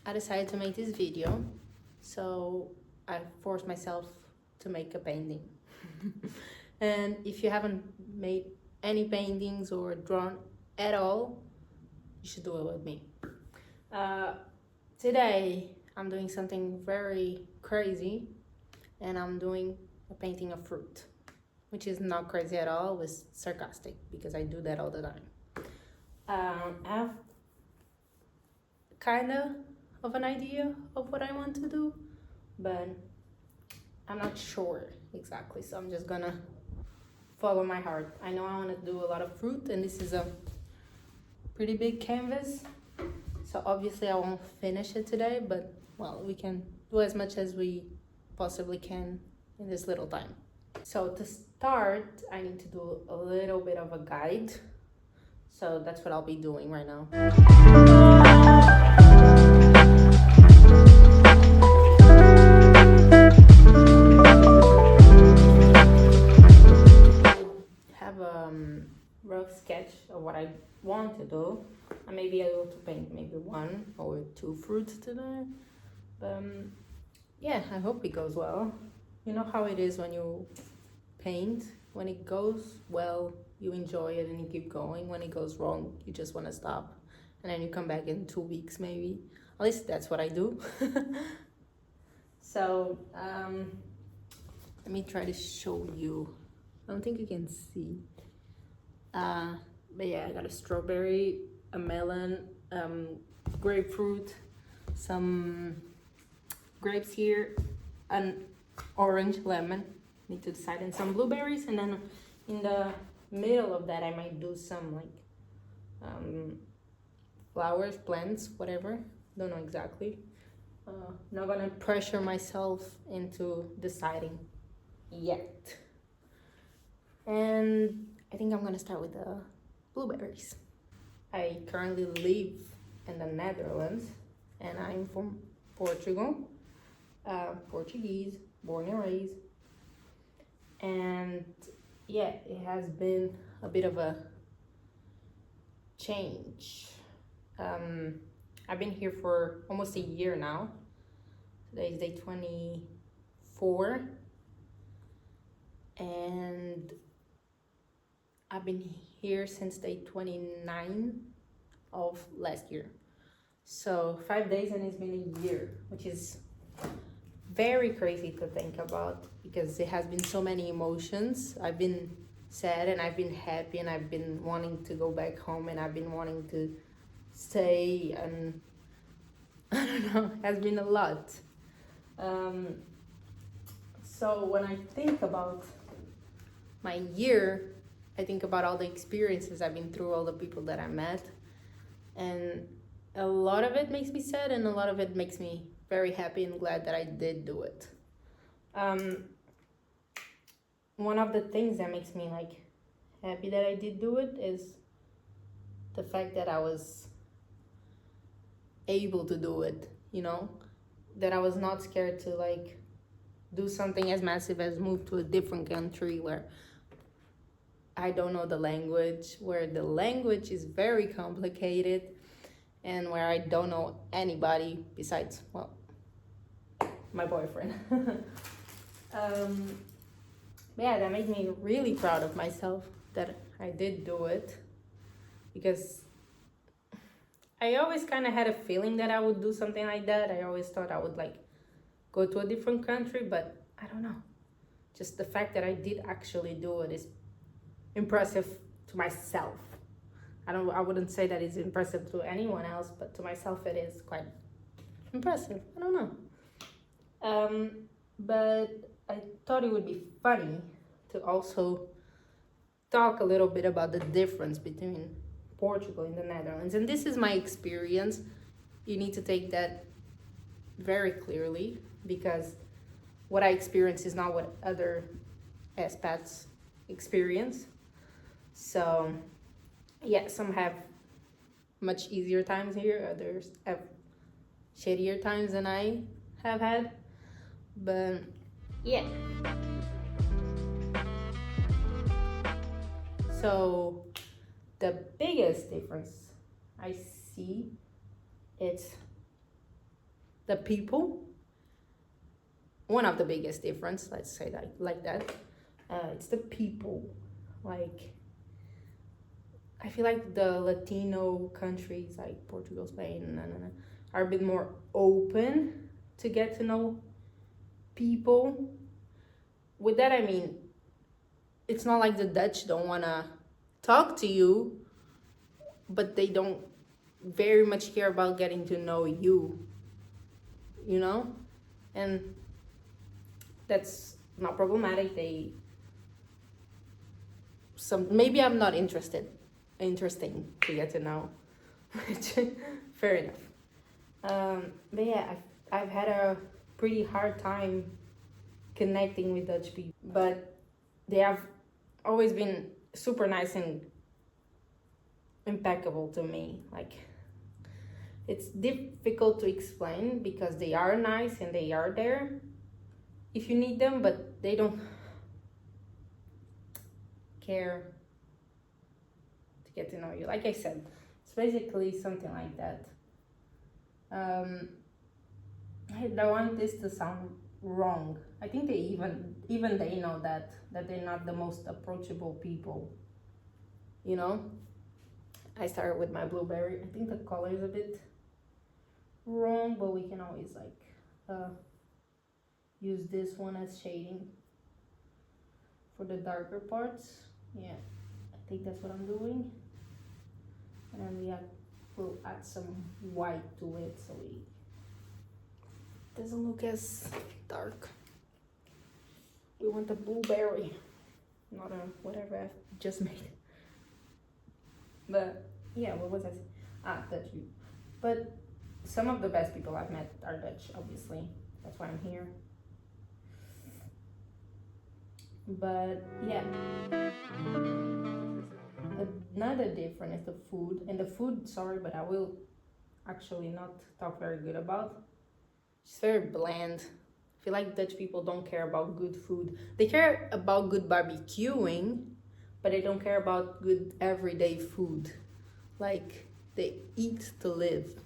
I decided to make this video, so I forced myself to make a painting. And if you haven't made any paintings or drawn at all, you should do it with me. Today I'm doing something very crazy, and I'm doing a painting of fruit, which is not crazy at all, it's sarcastic because I do that all the time. I have kind of an idea of what I want to do, but I'm not sure exactly, so I'm just gonna follow my heart. I know I want to do a lot of fruit, and this is a pretty big canvas, so obviously I won't finish it today, but well, we can do as much as we possibly can in this little time. So to start, I need to do a little bit of a guide, so that's what I'll be doing right now. Have a rough sketch of what I want to do. I may be able to paint maybe 1 or 2 fruits today, but yeah, I hope it goes well. You know how it is when you paint, when it goes well you enjoy it and you keep going. When it goes wrong you just want to stop, and then you come back in 2 weeks maybe. At least that's what I do. So let me try to show you. I don't think you can see, but yeah, I got a strawberry, a melon, grapefruit, some grapes here, an orange, lemon, need to decide, and some blueberries, and then in the middle of that I might do some like flowers, plants, whatever, don't know exactly. Not gonna pressure myself into deciding yet. And I think I'm gonna start with the blueberries. I currently live in the Netherlands, and I'm from Portugal, Portuguese, born and raised. And yeah, it has been a bit of a change. I've been here for almost a year now. Today is day 24, and I've been here since day 29 of last year. So 5 days and it's been a year, which is very crazy to think about because it has been so many emotions. I've been sad and I've been happy, and I've been wanting to go back home, and I've been wanting to stay, and I don't know, it has been a lot. So when I think about my year, I think about all the experiences I've been through, all the people that I met, and a lot of it makes me sad and a lot of it makes me very happy and glad that I did do it. One of the things that makes me like happy that I did do it is the fact that I was able to do it, you know, that I was not scared to like do something as massive as move to a different country where I don't know the language, where the language is very complicated, and where I don't know anybody besides, well, my boyfriend. Yeah, that made me really proud of myself that I did do it, because I always kind of had a feeling that I would do something like that. I always thought I would like go to a different country, but I don't know. Just the fact that I did actually do it is impressive to myself. I wouldn't say that it's impressive to anyone else, but to myself it is quite impressive. I don't know. But I thought it would be funny to also talk a little bit about the difference between Portugal and the Netherlands. And this is my experience. You need to take that very clearly, because what I experience is not what other expats experience. So yeah, some have much easier times here, others have shittier times than I have had. But yeah. So the biggest difference I see, it's the people. One of the biggest difference, let's say that like that. It's the people. Like, I feel like the Latino countries like Portugal, Spain, are a bit more open to get to know people. With that, I mean, it's not like the Dutch don't want to talk to you, but they don't very much care about getting to know you, you know? And that's not problematic. Maybe I'm not interesting to get to know. Fair enough. But yeah, I've had a pretty hard time connecting with Dutch people, but they have always been super nice and impeccable to me. Like, it's difficult to explain because they are nice and they are there if you need them, but they don't care to get to know you. Like I said, it's basically something like that. I don't want this to sound wrong. I think they even they know that they're not the most approachable people, you know. I started with my blueberry. I think the color is a bit wrong, but we can always like use this one as shading for the darker parts. Yeah, I think that's what I'm doing. And then we'll add some white to it so it doesn't look as dark. We want a blueberry, not a whatever I just made. But yeah, what was I saying? Dutch people. But some of the best people I've met are Dutch, obviously. That's why I'm here. But yeah, another difference is the food. And the food, sorry, but I will actually not talk very good about. It's very bland. I feel like Dutch people don't care about good food. They care about good barbecuing, but they don't care about good everyday food. Like, they eat to live.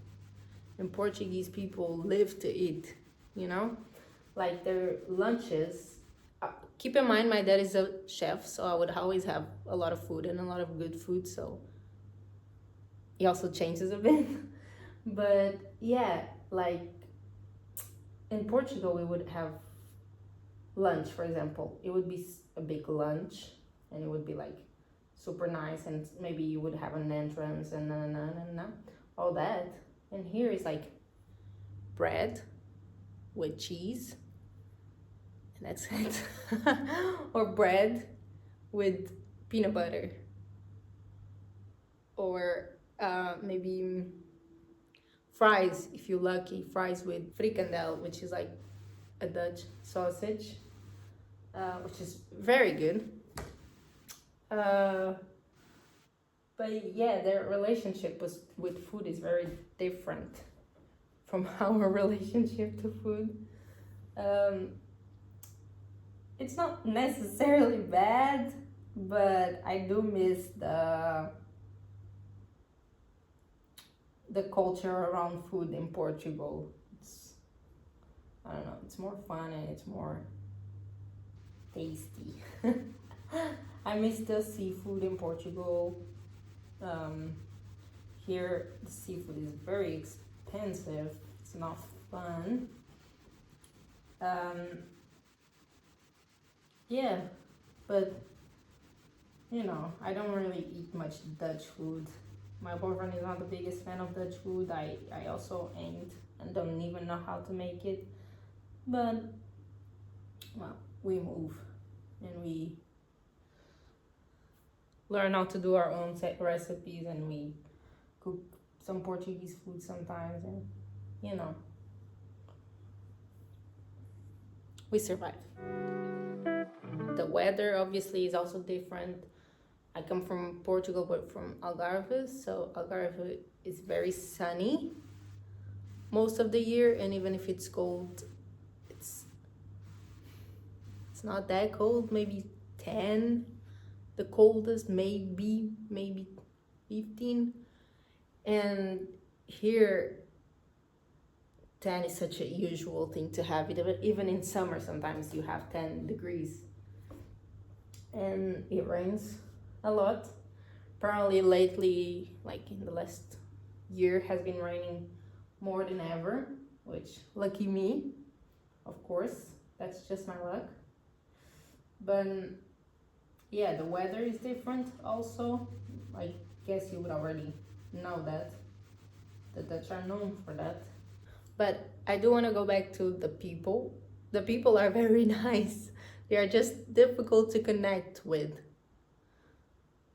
And Portuguese people live to eat, you know? Like, their lunches. Keep in mind, my dad is a chef, so I would always have a lot of food and a lot of good food, so he also changes a bit. But yeah, like, in Portugal, we would have lunch, for example. It would be a big lunch, and it would be like super nice, and maybe you would have an entrance and all that. And here is like bread with cheese, and that's it. Or bread with peanut butter, or maybe fries, if you're lucky, fries with frikandel, which is like a Dutch sausage, which is very good. But yeah, their relationship with food is very different from our relationship to food. It's not necessarily bad, but I do miss the culture around food in Portugal. I don't know, it's more fun and it's more tasty. I miss the seafood in Portugal. Here the seafood is very expensive. It's not fun. Yeah, but you know, I don't really eat much Dutch food. My boyfriend is not the biggest fan of Dutch food. I also ain't and don't even know how to make it. But well, we move and we learn how to do our own recipes, and we cook some Portuguese food sometimes, and you know, we survive. The weather obviously is also different. I come from Portugal, but from Algarve, so Algarve is very sunny most of the year, and even if it's cold, it's not that cold, maybe 10, the coldest, maybe 15. And here 10 is such a usual thing to have. Even in summer, sometimes you have 10 degrees. And it rains a lot. Apparently lately, like in the last year, has been raining more than ever, which lucky me, of course. That's just my luck. But yeah, the weather is different also. I guess you would already know that. The Dutch are known for that. But I do want to go back to the people. The people are very nice. They are just difficult to connect with.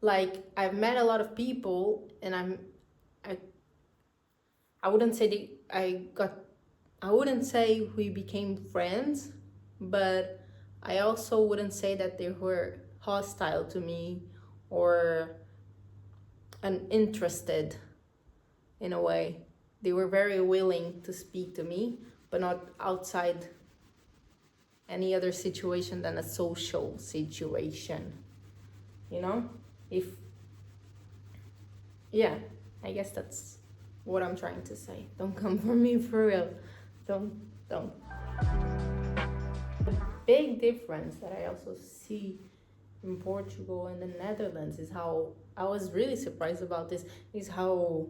Like, I've met a lot of people, and I wouldn't say I wouldn't say we became friends, but I also wouldn't say that they were hostile to me or uninterested in a way. They were very willing to speak to me, but not outside any other situation than a social situation. You know? Yeah, I guess that's what I'm trying to say. Don't come for me, for real. Don't. The big difference that I also see in Portugal and the Netherlands is how, I was really surprised about this, is how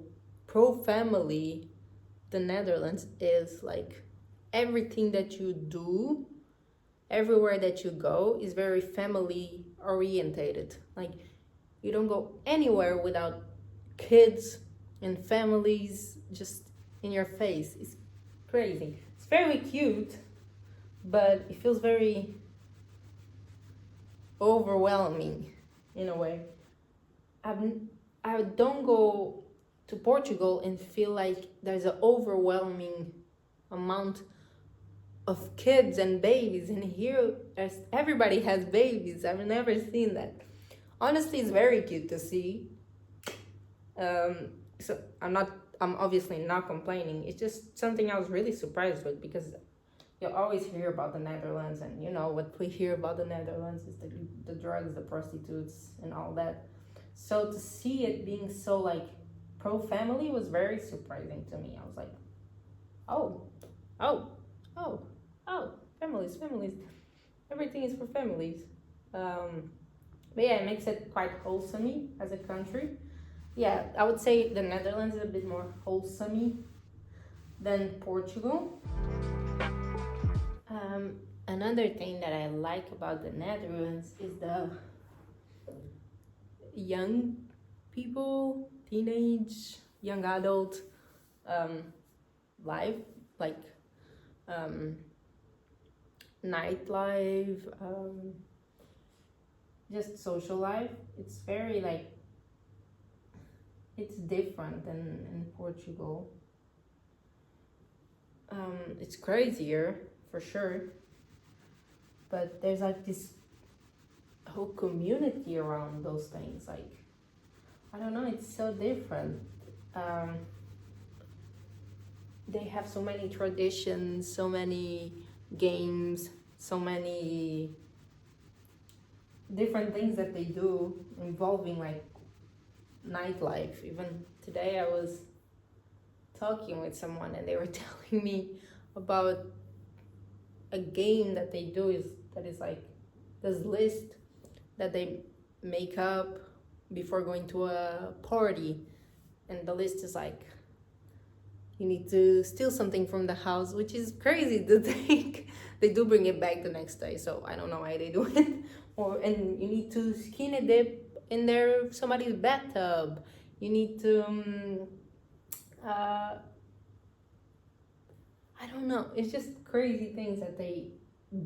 pro-family the Netherlands is. Like, everything that you do, everywhere that you go is very family orientated. Like, you don't go anywhere without kids and families just in your face. It's crazy. It's very cute, but it feels very overwhelming in a way. I don't go to Portugal and feel like there's an overwhelming amount of kids and babies, and here everybody has babies. I've never seen that. Honestly, it's very cute to see. So I'm obviously not complaining. It's just something I was really surprised with, because you always hear about the Netherlands, and you know what we hear about the Netherlands is the drugs, the prostitutes, and all that. So to see it being so like pro-family was very surprising to me. I was like, oh, families. Everything is for families. But yeah, it makes it quite wholesome as a country. Yeah, I would say the Netherlands is a bit more wholesome than Portugal. Another thing that I like about the Netherlands is the young people, teenage, young adult life, like nightlife, just social life. It's very like, it's different than in Portugal. It's crazier for sure, but there's like this whole community around those things. Like, I don't know, it's so different. They have so many traditions, so many games, so many different things that they do involving like nightlife. Even today I was talking with someone and they were telling me about a game that they do that is like this list that they make up before going to a party, and the list is like, you need to steal something from the house, which is crazy to think. They do bring it back the next day, so I don't know why they do it. And you need to skinny dip in somebody's bathtub. You need to I don't know, it's just crazy things that they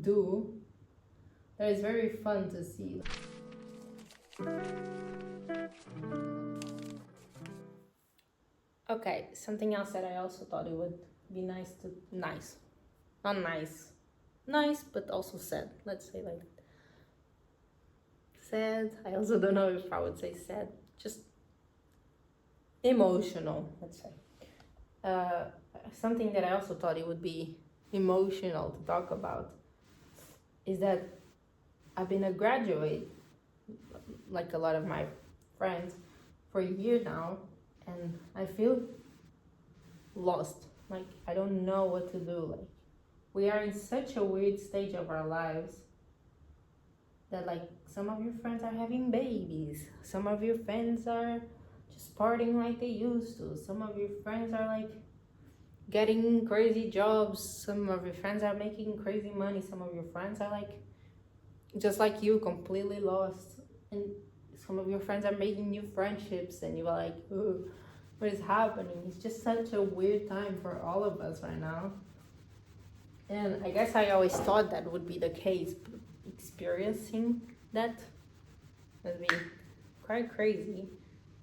do that is very fun to see. Okay, something else that I also thought it would be nice, not nice, but also sad. Let's say like sad. I also don't know if I would say sad, just emotional, let's say. Something that I also thought it would be emotional to talk about is that I've been a graduate, like a lot of my friends, for a year now, and I feel lost. Like, I don't know what to do. Like, we are in such a weird stage of our lives that, like, some of your friends are having babies, some of your friends are just partying like they used to, some of your friends are like getting crazy jobs, some of your friends are making crazy money, some of your friends are like just like you, completely lost, and some of your friends are making new friendships, and you're like, ooh, what is happening? It's just such a weird time for all of us right now. And I guess I always thought that would be the case, but experiencing that would be quite crazy,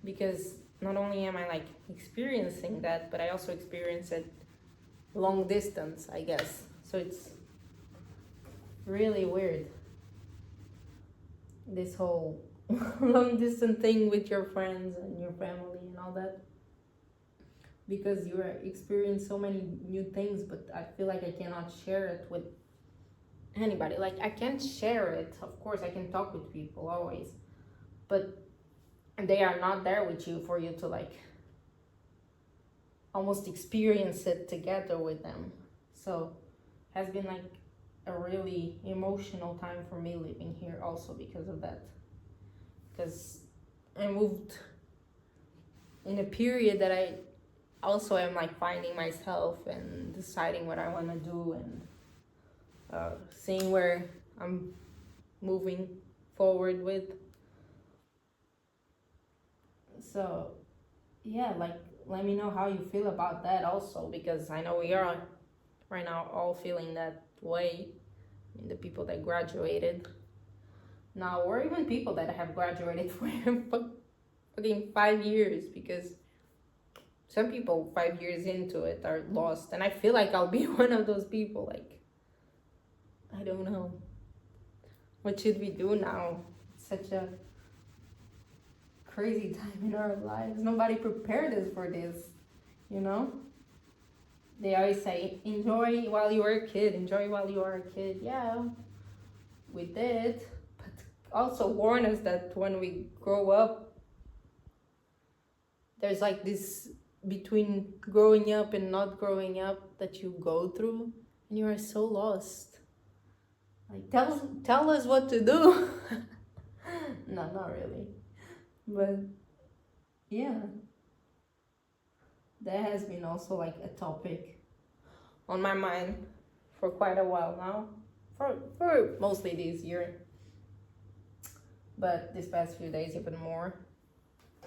because not only am I like experiencing that, but I also experience it long distance, I guess. So it's really weird, this whole long distance thing with your friends and your family and all that, because you are experiencing so many new things, but I feel like I cannot share it with anybody. Like, I can share it, of course I can talk with people always, but they are not there with you for you to like almost experience it together with them. So has been like a really emotional time for me living here also because of that, because I moved in a period that I also am like finding myself and deciding what I want to do, and seeing where I'm moving forward with. So yeah, like, let me know how you feel about that also, because I know we are right now all feeling that way. I mean, the people that graduated now, or even people that have graduated for fucking 5 years, because some people 5 years into it are lost, and I feel like I'll be one of those people. Like, I don't know, what should we do now? It's such a crazy time in our lives. Nobody prepared us for this, you know? They always say, enjoy while you were a kid, enjoy while you are a kid. Yeah, we did, but also warn us that when we grow up, there's like this between growing up and not growing up that you go through, and you are so lost. Like, tell us what to do. No, not really, but yeah, that has been also like a topic on my mind for quite a while now, for mostly this year, but this past few days even more,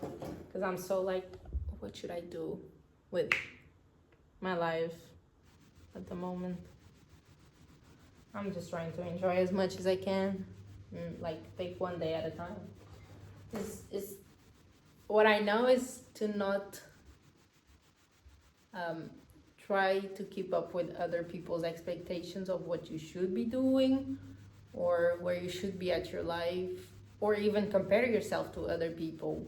because I'm so like, what should I do with my life at the moment? I'm just trying to enjoy as much as I can, and like take one day at a time. Is what I know is to not try to keep up with other people's expectations of what you should be doing or where you should be at your life, or even compare yourself to other people,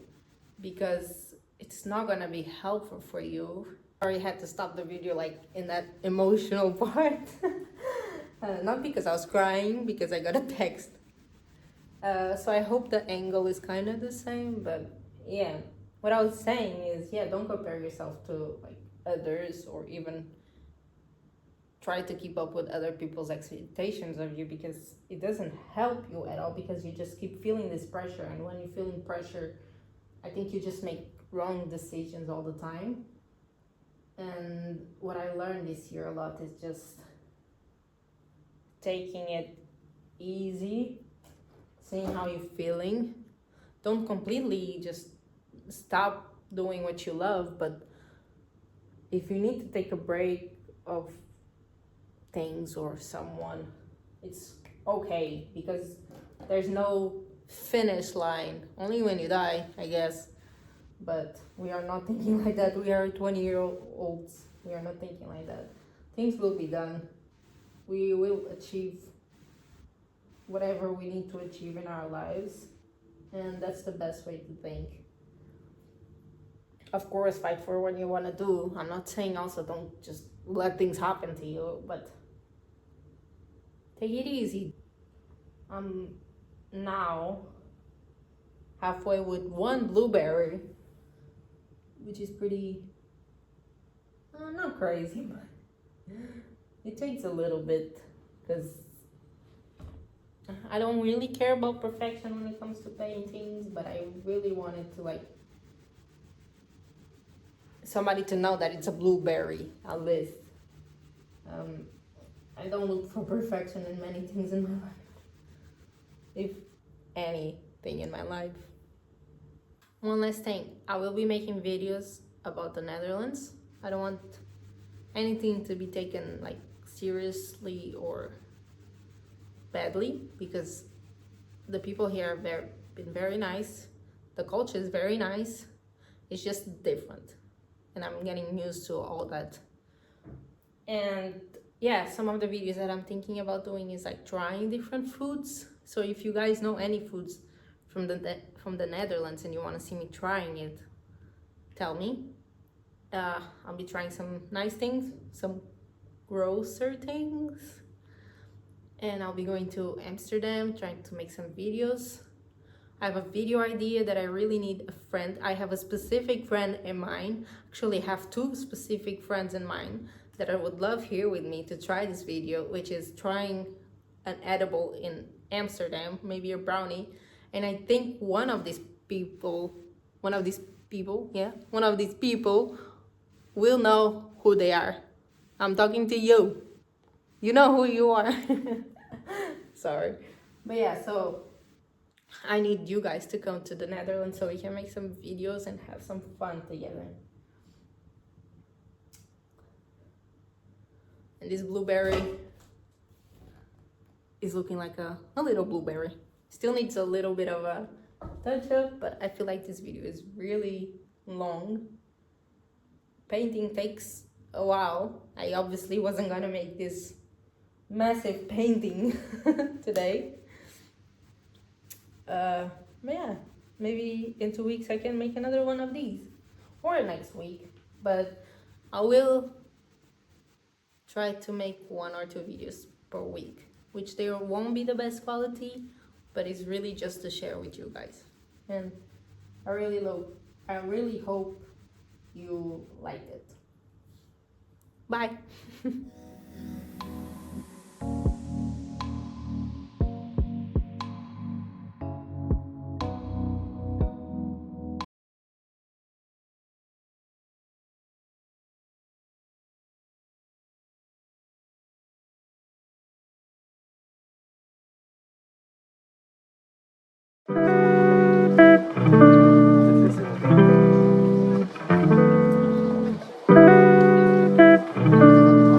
because it's not gonna be helpful for you. I already had to stop the video like in that emotional part. Not because I was crying, because I got a text. So I hope the angle is kind of the same, but yeah, what I was saying is, yeah, don't compare yourself to like others, or even try to keep up with other people's expectations of you, because it doesn't help you at all, because you just keep feeling this pressure, and when you're feeling pressure, I think you just make wrong decisions all the time. And what I learned this year a lot is just taking it easy, seeing how you're feeling. Don't completely just stop doing what you love, but if you need to take a break of things or someone, it's okay, because there's no finish line, only when you die, I guess. But we are not thinking like that. We are 20-year-olds. We are not thinking like that. Things will be done. We will achieve whatever we need to achieve in our lives, and that's the best way to think. Of course, fight for what you want to do. I'm not saying also don't just let things happen to you, but take it easy. I'm now halfway with one blueberry, which is pretty, not crazy, but it takes a little bit because I don't really care about perfection when it comes to paintings, but I really wanted to like somebody to know that it's a blueberry at least. I don't look for perfection in many things in my life, if anything in my life. One last thing, I will be making videos about the Netherlands. I don't want anything to be taken like seriously or badly because the people here have been very nice. The culture is very nice. It's just different, and I'm getting used to all that. And yeah, some of the videos that I'm thinking about doing is like trying different foods. So if you guys know any foods from the Netherlands and you want to see me trying it, tell me. I'll be trying some nice things, some grosser things, and I'll be going to Amsterdam trying to make some videos. I have a video idea that I really need a friend. I have a specific friend in mind. Actually, I have two specific friends in mind that I would love here with me to try this video, which is trying an edible in Amsterdam, maybe a brownie. And I think one of these people will know who they are. I'm talking to you. You know who you are. Sorry. But yeah, so I need you guys to come to the Netherlands so we can make some videos and have some fun together. And this blueberry is looking like a little blueberry. Still needs a little bit of a touch up, but I feel like this video is really long. Painting takes a while. I obviously wasn't gonna make this massive painting today. But yeah, maybe in 2 weeks I can make another one of these, or next week. But I will try to make 1 or 2 videos per week, which they won't be the best quality, but it's really just to share with you guys. And I really hope you liked it. Bye.